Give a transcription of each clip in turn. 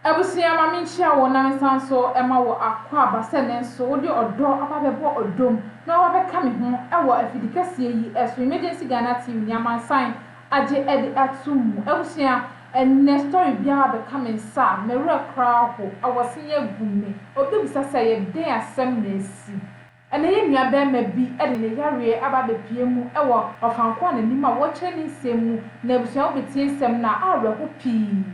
Ebusia mami nchia wo na nsan so ema wo akwa abase ne nso wo de odo ababebo odom na wo beka me ho ewo afidikase yi eso emergency Ghana team nyaman sign age edi atum ebusia enne story bia beka me nsa mewre kra ho awose ye gumme obi bisa se ye den asem na esi ene ye nua be ma bi ede ne yare ababepie mu ewo ofanko na nima wo kire ni nsemu na ebusia obetie nsem na awreho pii.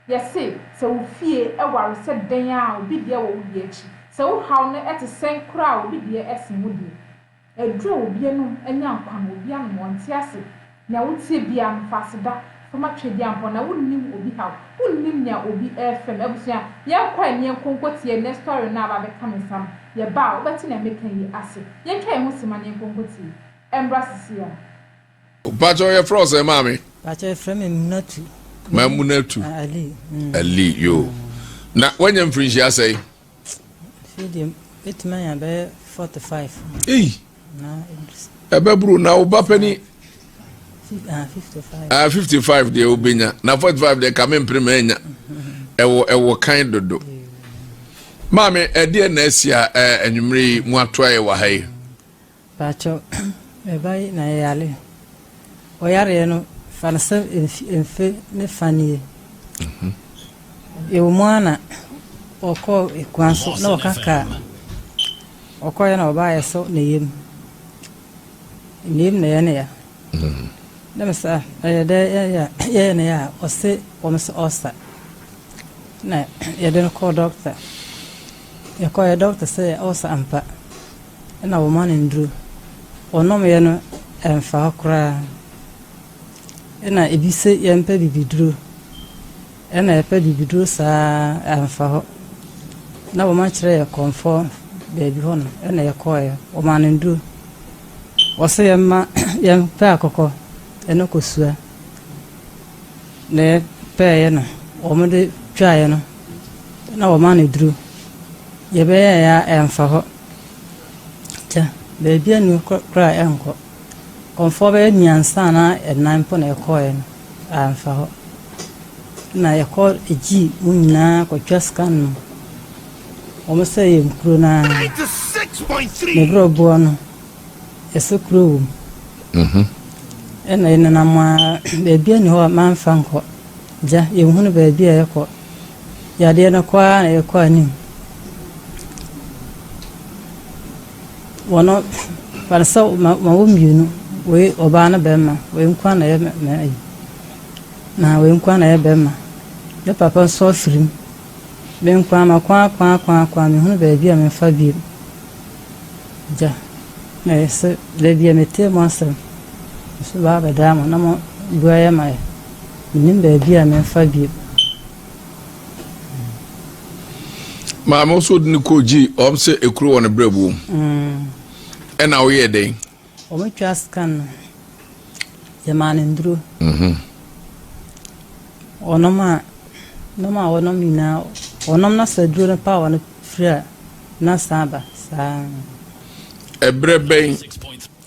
Yes, so fear a war said Danya, be dear old yetch. So how at the same crowd be dear Essin would be. A draw will be no, and young one will be on one tiasi. Now would see beyond faster for my trade upon I wouldn't name will be how. Wouldn't name ya will be air from Ebusia. Young quite near Concotia next story now by becoming some. Your bow, but in a making ye acid. Young came with some money Concotia. And Brasses here. But your frozen, mammy. But your friend not to. Mamunatu Ali yo na wanyam fringe asay feed him it man be 45 na ebebru na obapani 55 55 de obenya na 45 de kame mprimenya ewo kan dodo mame ede na asia anwumre mu atoaye wa hai pacho e bai na yale oyare no fanasa enfe ne fanie ewo mwana oko ekwanso na okaka oko ya na oba yeso na yem na yana ya na masa ya na ya ose omse osa na ya den ko doctor ya ko ya doctor say osa ampa na wo man ndru onom ye no emfa kura ena ebise yempe bibiduro ena yepe bibiduro sa amfa ho na wo ma kire ye comfort baby ho no ena ye koye o ma ndu wo se yemma yempe akoko ena kosua ne pe ye no o mo de twa ye no na wo ma nduru ye be ya amfa ho ja baby anu kra enko comfort be nyansa na enan po na ekoye amfa ho na yako eji munyina ko twaskan no o mo se yem kro na 86.3 ne bro bo no eso kro ena ina na ma baby ani ho ma mfa nko ja yem hunu baby ayeko ya de na kwa na yeko ani wono parsa ma wo mienu we obana bema we nkwa na ye na we nkwa na ye bema ye papa so firim be nkwa ma kwa me hunu ba bia me fa bi ja na ese le bia mete mo asem so ba ba da mo na mo bua ye ma nim ba bia me fa bi ma mo so dini koji om se ekuru won brebu ena wo ye den o me twaskan ye man ndru onoma mina onom na sadru na pa wana fria na saba sa ebreben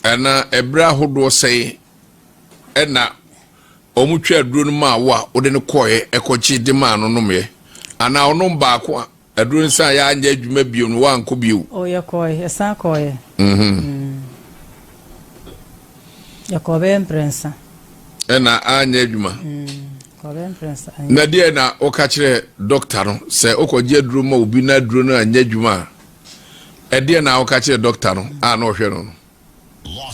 ana ebra hodo sei ena omutwa aduru no ma wa ode ne koye ekochi de ma no nomye ana onom ba ko aduru nsa ya anya adwuma bio no wa nko bio o ye koye esa koye ya kobe imprensa ena anya adwuma na die na okachire doctor no se okoje aduru ma obi na aduru no anya adwuma die na okachire doctor no a na ohwe no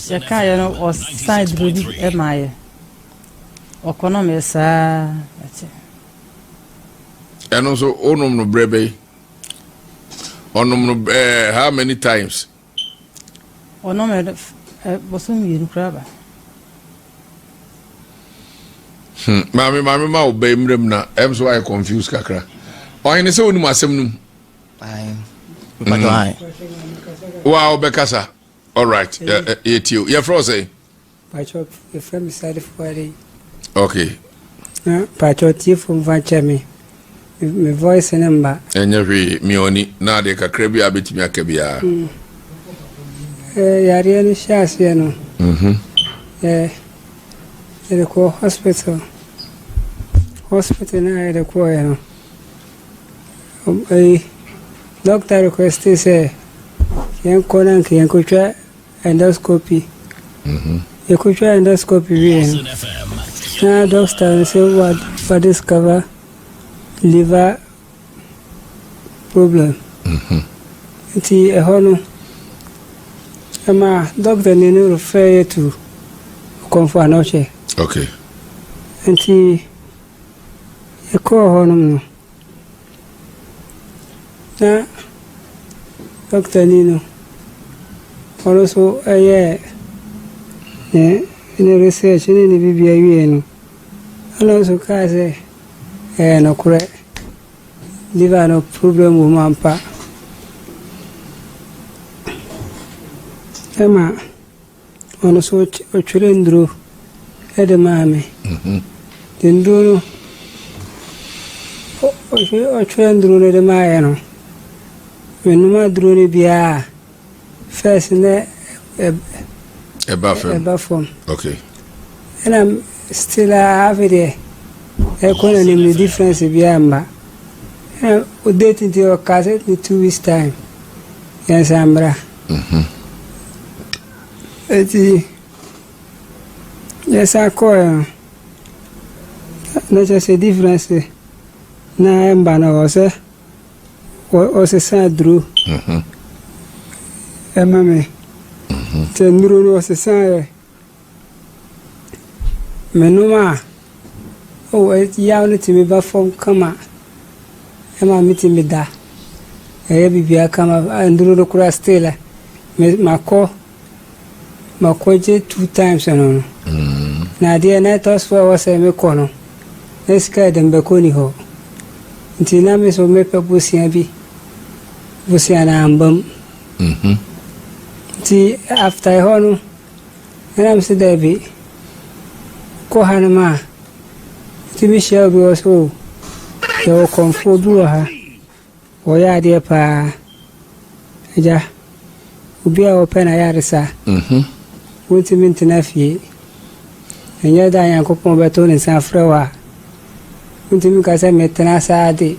ya kaya no o side rudi e maye okonomi sa eno so onum no brebe onum no how many times onomi bosum yiru kraba mami ma obey mrem na em so I confused kakra oyin ne se oni masem num wow bekasa all right you your froze pacho your friend side for day okay pacho tif from vachemi me voice number enyewe mi oni na de kakra bi abetimi akabia yare ni shase no the hospital na the ko no doctor requested say yen konan ke yen ko twa endoscopy you could try endoscopy now doctor say what discover liver problem ti hono ama doctor ni no refer you to comfort anoche okay nti e ko hono no na doctor ni no also in research ni bibia wie no also ka say no kure liver no problem wo mampa ema ono so ochire ndro ede maame ndro ochire ndro ede maaye no menuma ndro ni bia first ne eba form okay and I'm still have it economy difference bia mba o date into your cassette in 2 weeks time yes ambra yes I call no just a difference na mba na o se sadru emame tendru no se sa menuma o ya no timi ba form kama ema mitimi da bibia kama nduru no kura stela mako je 2 times no na dia na tos for wase me kono eska dembe koni ho ntina me so me pebusia bi busia na ambam ti after hono na se debi ko hanama ti mi shall be also yo comfort do ha o ya de pa ja ubi a open a yarisa wonti mintina fie enya da yan ko pon beto ni san frewa wonti mi ka se metna sa de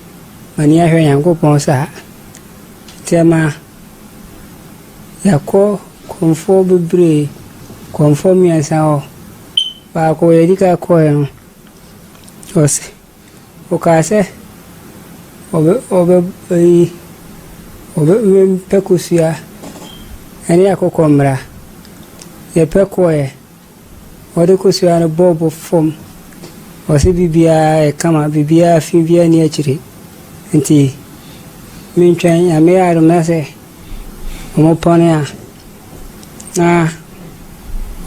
mani a hwe yan ko pon sa tema ya ko comfort bebre comfort mi asa o ba ko yedi ka ko yan ose o ka se obe pekusia ani akokomra ye pekoe ode kusia no bobo fom o se bibia e kama bibia fi bia ni achiri nti min twan ya me aro na se o pone a na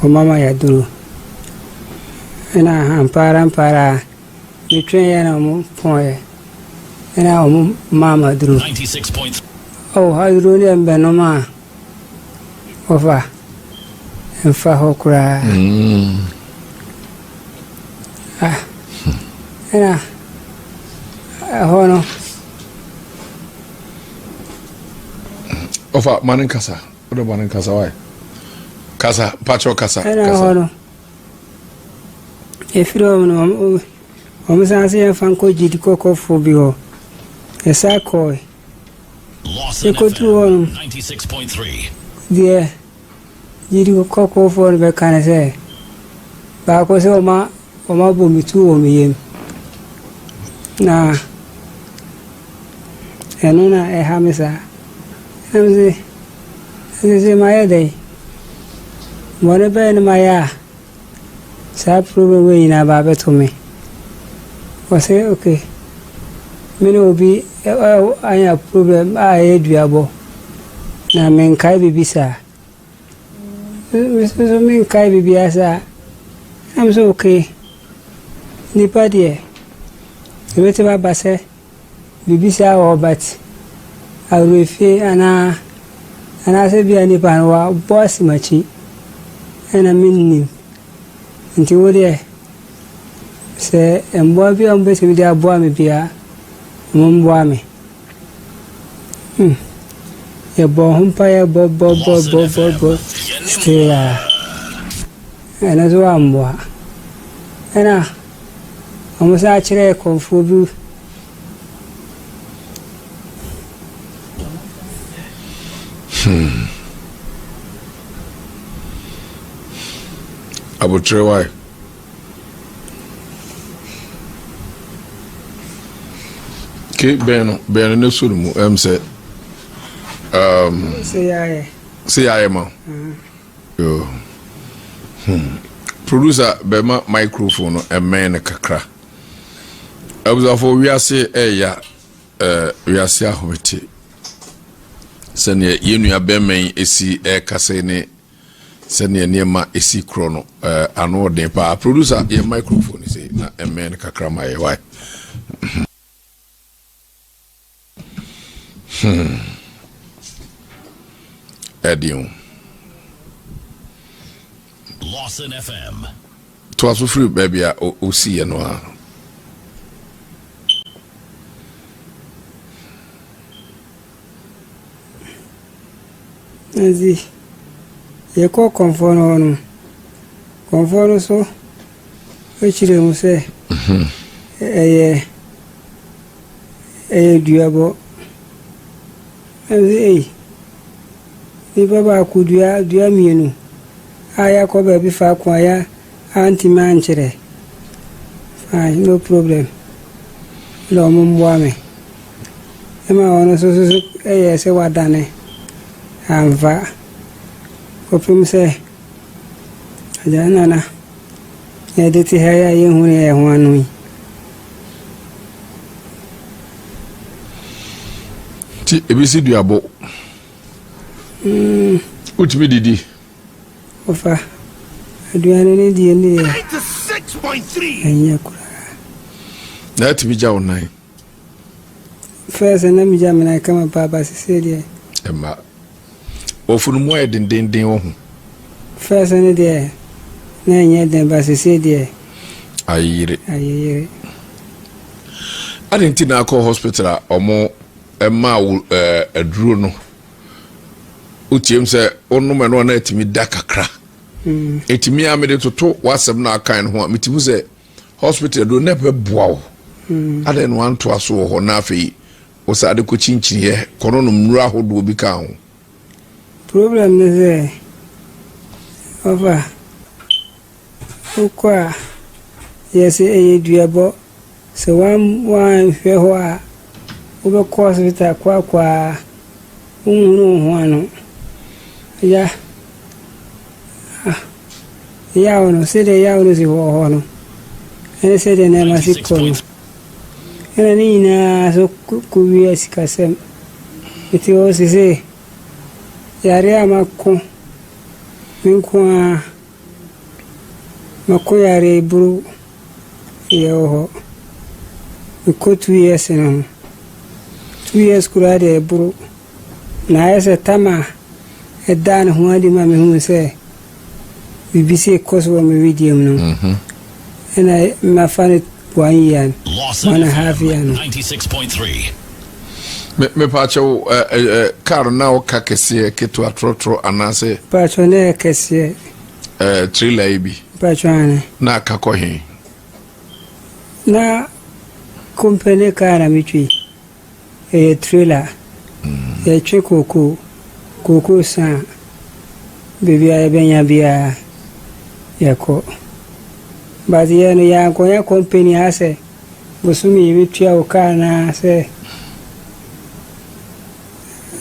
o mama ya duru ena ampara ni twan ya na mo poe ena o mama duru 96 oh hadru ni embenoma ofa enfa hokura ena hono ofa manin kasa odo manin kasa why kasa pacho kasa ena hono efiro no o musanse enfan ko jidi koko fobio esa ko Lawson FM 96.3 dia jidi koko fo be kanase ba ko se o ma bo mitu o miyem na enuna e hamisa emze maya dai wona be ni maya sa problem we ina ba be to me o se okay mini obi anya problem a eduabo na men kai bibisa so men kai bibiasa I'm so okay ni padie ebete ba base bibisa o bat arufi ana se bia ni panwa boss machi ana minni nti wode se embo bi ambe se bia bo am bia mumbo me ya bo humpa ya bo stela ana zo ambo ana amusa chire konfubu Abotre why? Okay, Ben no suru say say I am. Yo. Producer bema microphone and man kakra. I was for we are say we are say ahomete. Sene yenu ya bemen esi kase ne sene niema esi krono ano den pa producer ye microphone say na man kakra ma ye why. Edion Lawson FM. To aso free baby o see no a. Nazi ye ko konfono no konfono so e chire mu se duabo nazi ni baba ku dua mienu aya ko be bi fa kwa ya anti man chire fine no problem lo mo mwa me e ma ono so se wadane anva kopim se ajana na editi haya ye huni e hwanu Ti ebisi duabo utimi didi ofa aduane ne die ne 96.3 anya kura na ti bi jaw nai first na mi jamina kama baba sisede ema ofunu mo e den wo hu first ne de na anya den ba sisede ayire adenti na call hospital omo ema aduro no utiem se onum no na etimi da kakra etimi amede toto wasem na akan ho metimu se hospital do nepe boawo ade no anto aso ho na afei o sa de ko chinchinye kono no mura hodo bi ka ho problem is there over ukwa yes duabo so one hwe ho a obe course vita kwa ununu ho ano ya ono sede ya ono si ho no ene sede na masiko no ene ni na so kuwi sikasem iti o sise yare amako minkwa mako yare buru yeho ko 2 years no 2 years kurade buru na ese tama edan ho adi ma me hu se BBC koso me video no ena ma fane 1 year 1.5 year no 96.3 me pacho car na o kakese keto atrotro anase pacho ne kese trailer ibi pacho ane na kakohin na company car mitwi trailer twe koko sa bebi ya benya bia yako bazi ya no ya ko ya company ase busumi bitwa o kana se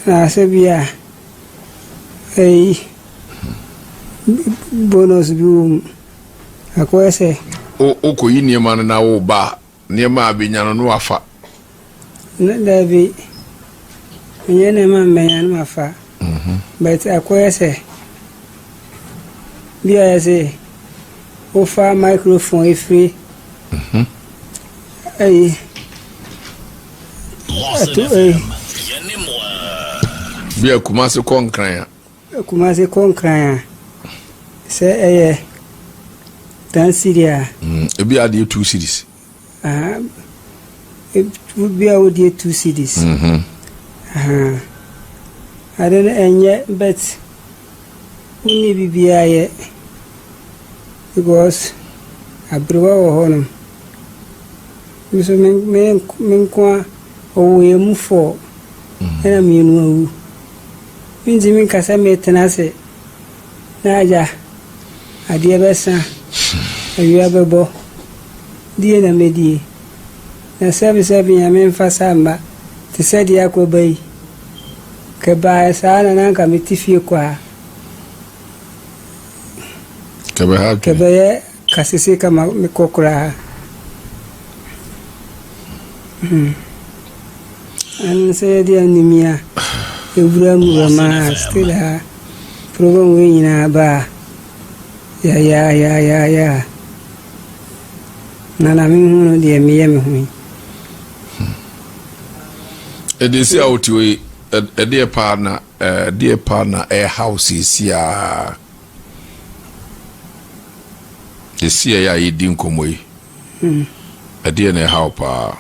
na se bia bonus bi ako ese o ko yini ma na wo ba niema abinya no afa na davi nyene ma menya no afa but ako ese bia ese ofa microphone ifri Lawson FM. bia kumase konkran se dan siria ebi ade 2 cities bia wo die 2 cities I don't enye but uni bibia ye because abruwa wo hono so men kwa o ye mu fo ena mienu awu Minjimin kasa metenase na aja adie besa awia bebo die na medie na sabi ya memfa samba te sedi akobai ke ba sana na ka mitifie kwa ke ba kasisi kama mikokura an se dia nimia Ibrahim ma stila program we na ba ya na min hunu dia mi hu edisi awtiwe dear partner a house is ya esi ya yidin komoi dear na how pa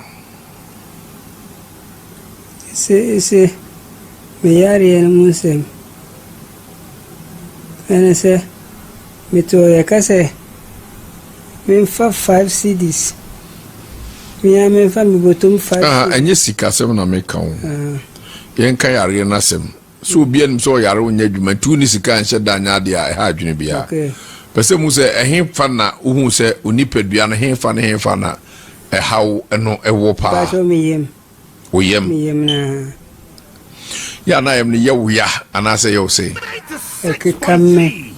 se me yari en musem ene se mito ya kase min fa 5 CDs mi ame fa mi botum 5 enye sika sem na me kan yen kan yare na sem so obi anim so yare onya dwuma tu ni sika nhyɛ da nya de a ha adwene bia pese mu se ehin fa na ohu se onipadua no hin fa na haw no ewo pa ba so mi yem oyem na ya na yem ni yewuya anase yew se kamme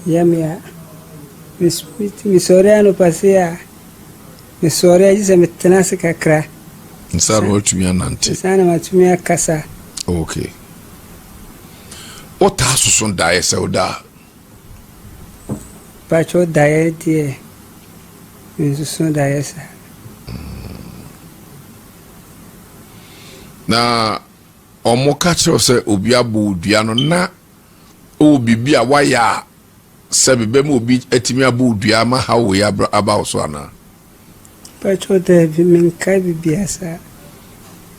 yem ya mi soriano pasia mi soria jise metenase kakra nsaro otumia nante sana matumia kasa okay o ta susun dae se oda pacho dae die mi susun dae sa na omo ka kire se obi abu dua no na o bibia waya se bebe mu obi atimi abu dua ma ha wo ya aba so ana pacho de min kai bibia sa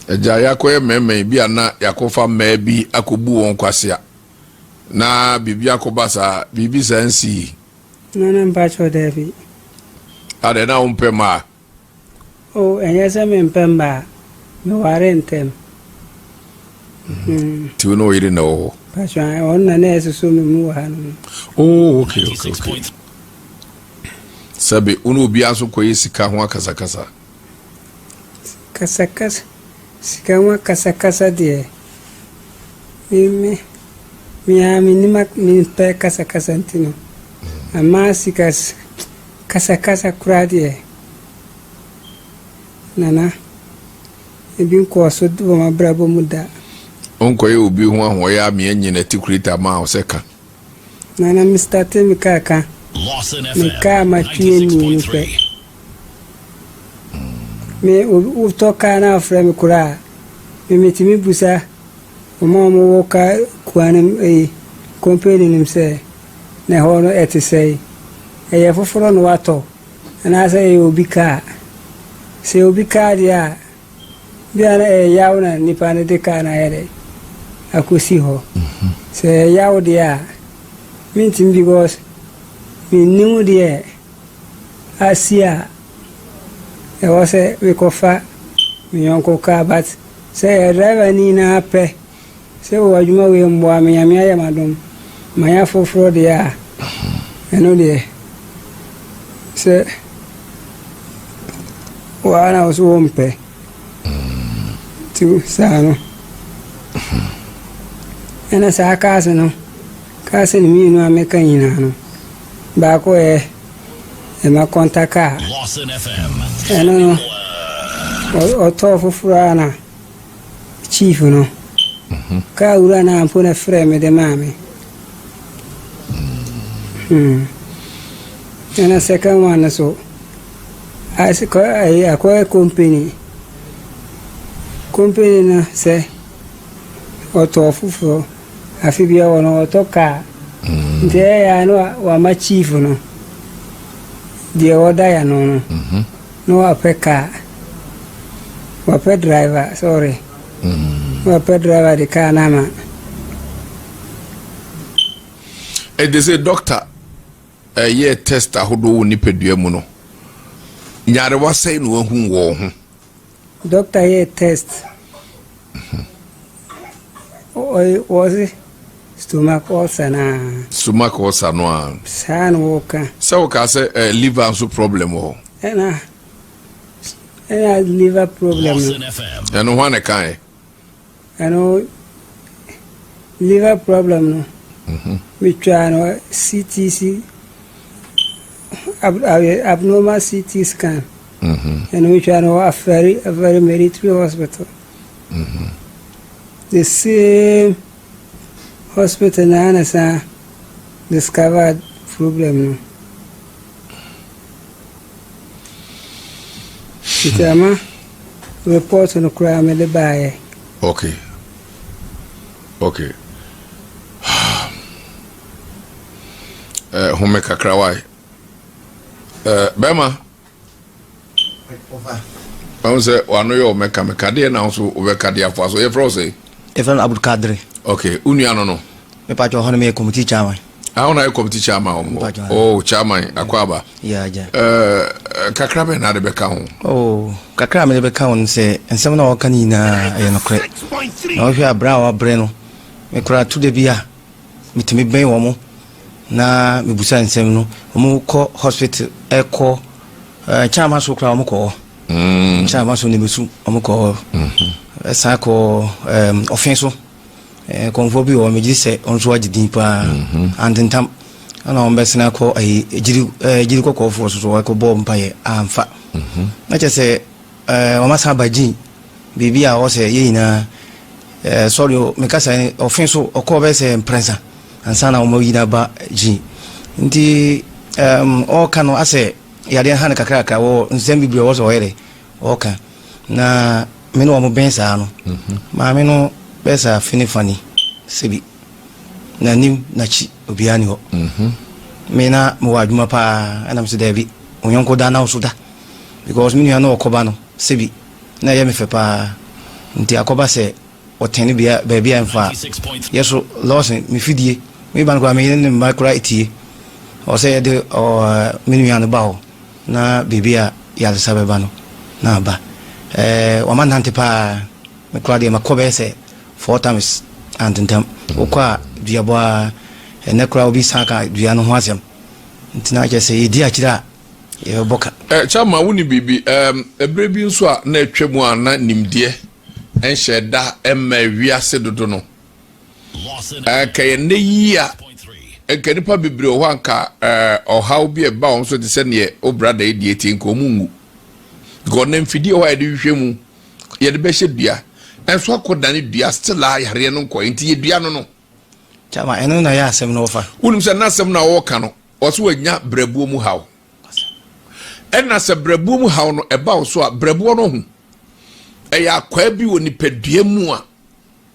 eja yakoye meme bi ana yakofa ma bi akobu won kwasia na bibia akobasa bibi sansi na pacho de bi ade na umpema o enyesa me mpemba me warentem ti no yiri na wo pacho onna na eso me mu ha no oh okay sabe unu bi aso koyi sika ho akasakasa sika ho akasakasa de mi nima mi pe kasakasa ntino ama sika kasakasa kura de nana ebi ko so do ma brabo muda onkoye obi ho ahoya me anyina tikurita ma oseka nana Mr. Temi kaka Lawson me FM ka ma tue ni pe 90.3. me o to ka na frame kura me metimi busa o ma mo wo ka kuane company nim se na hono etise e foforo no wato na se obi ka se obi ka dia bia na yawo na nipa ne de ka na yere akosi ho se yawo dia mintim because minnimu dia asia e wose we kofa mi yonko ka bat se driver ni na pe se o adwuma we mboa me yame ya madom maya foforo dia eno dia se wana oso mpe tu sano ena sa kase no kase ni mi no ameka nyina no ba ko e ma kontaka Lawson FM. eno o to fufura na chief no ka ura na ampona frame de mame ena second one so as ko ai akwai company na se o to fufuro afi bia wono o to ka nde ya no wa ma chief no de oda ya no no wa peka wa pe driver sorry wa pe driver de ka na ma e de say doctor ye test ahodo ni pedua mu no nyare wasai no hu wo ho doctor ye test o was stomach ulcer na stomach ulcer no a san woka so ka say liver so problem o ena liver problem Lawson FM. no one kan liver problem no we try no CTC abnormal CT scan and we try no a very military hospital the same hospital na discovered problem no Itama report no crime the buy. Okay. Home kakra why? Bema. I say one yo meka dey na so obeka dey afo so ye fro say. Even Abdul Kadri. Okay, unu ano no. Me pa jo hono me committee chairman. Ahona committee chairman o. Oh, chairman akwaba. Yeah. Kakra be na de beka ho. Oh, kakra me de beka ho say ensem na woka ni na e no kre. 6.3. Na ohwe abra wa bre no. Me kura to de bia. Mitimi ben wo mo. Na me busa ensem no. Wo ko hospital eko chairman so kura wo ko. Chairman so ne besu wo ko. Esa ko offense konfo bi o meji se onso agidin pa antentam ana on besena ko jiri kokko fo so ko bo mpaye amfa na che se o masa baji bibia o se yina sorry me kasa offense o ko be se presa ansana o mo yina ba ji ndi o kanu ase yade han kakra ka wo nsem bibia wo so yere o ka na me no mo bensa no ma me no besa finifani sebi na nim na chi obiani ho me na mo waduma pa ana mse David onyonko da na usuda because me no okoba no sebi na ye me fe pa nti akoba se oteni bia bia enfa yeso Lawson me fidie me ban kwa me ne makura itie o se de o me no ba na bibia ya sabe ba no na ba o man hante pa me kura de makoba se 4 times andntem okwa duabo ne kura obi saka dua no ho asem ntina je se yedi akira ye boka chama woni bibi ebre bi nso a na atwam a na nimde enhye da emma wiase dodo no kaye ne yia ekanipa bibre o hanka ohaw bi e ba on so de se ne o brother e die tin ko mungu go na mfidi o ha de hwehwemu ye de be hye dua enso akodane dua still a yare no nko enti ye dua no chama eno na ya asem no ofa unim se na asem na wo ka no o so anya brabuo mu haw ena se brabuo mu haw no eba wo so a brabuo no hu eya kwa bi woni padua mu a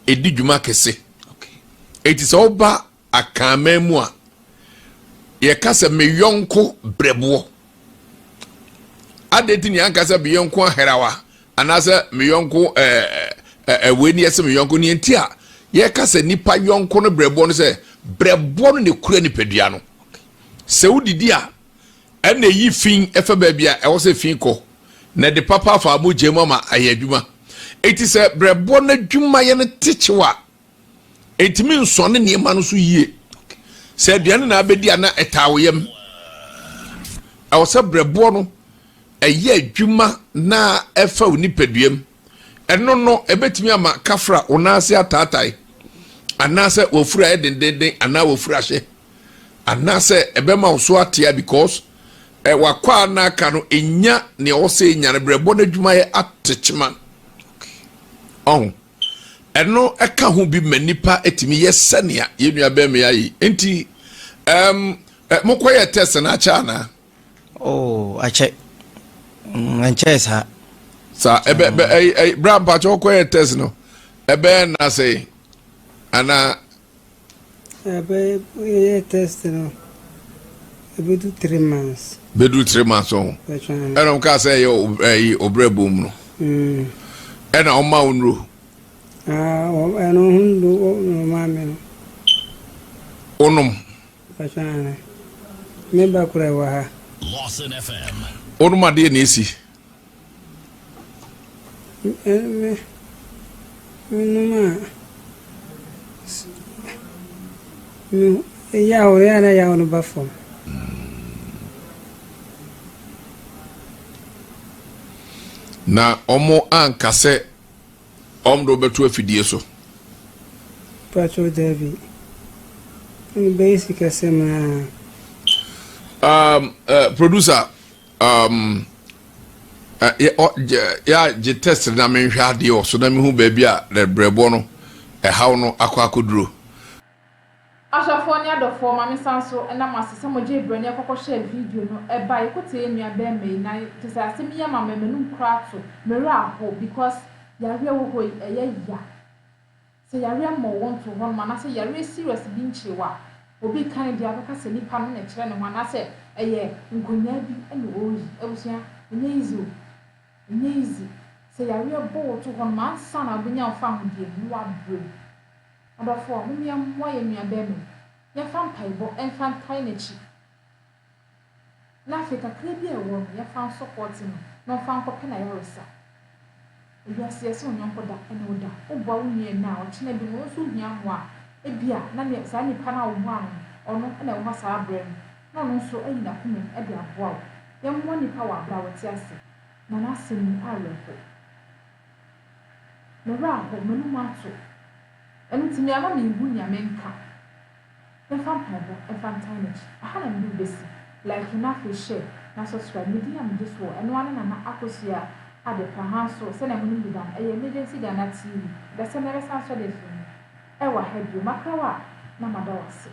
edi dwuma kese eti se oba akama mu a ye ka se me yonko brabuo adeti ni anka se be yonko aherawa anase me yonko weni ese me yonko ni entia ye ka se nipa yonko no brebo no se brebo no ne kura ni padua no se udidi a ena yi fin efa ba bia e wo se fin ko na de papa fa mo jema ma ayadwuma eti se brebo na dwuma ye ne techewa etimi nsone ne ma no so yie se aduane na abedi ana etawoyem e wo se brebo no eye adwuma na efa oni paduam eno no ebetimi ama kafra onase atatai anase wofura edendenden ana wofura hye anase ebema oso atia because wakwa na ka no enya ne ose enya ne brebo na adwuma ye atechema eno eka ho bi manipa etimi ye senia ye nua be me ayi enti mokoye test na acha na ache nchesa sa ebe bra pa chokoye test no ebe na say ana ebe test no ebe do 3 months bedu 3 months on eno ka say obrabum no ena o ma unru eno hundu no mame no onum pachana me ba kura wa ha Lawson FM. onum ade na esi numa no ya o ya na ya no ba fom na omo ankase omdo betu afidie so patro David ni basic asema producer ya je test na menhwa ade o so na mehu ba bia le brebo no haw no akwaduro Ashafo ni adofo mami sanso na masese moje brani akoko share video no eba ikote enua be me na tese asemi ya mama menum krato mere aho because yare wo hoi eye ya se yare mo won to hon mana se yare serious bi nchewa obi kan dia beka se nipa no na kire ne ho na se eye nkonya bi ene oyi ebusia enye easy se yare bo to hon man sana bunya ofa ho die no wa bro adofo mumia moye nua be me ya fan paibo en fan tainechi na Africa krebi e wo ya fan support no fan ko pena ya resa ebi asiese onyonko da ene oda obo awunie na o chine bi no so hia ho a ebia na ne sa nipa na wo ho ono na wo sa abrem na no so ayi na kuma e de aboa ya mo nipa wa abra wo ti ase na na semi arefo no ra ho menu mato enu timi ama mi hu nya menka e fan paibo e fan tainechi aha na mbi besi like na fe share na subscribe media am this wo eno ana na akosia ade pa ha so se na mu bi dan eye emergency Ghana TV da se na resa so de film e wa hedio makawa na madawase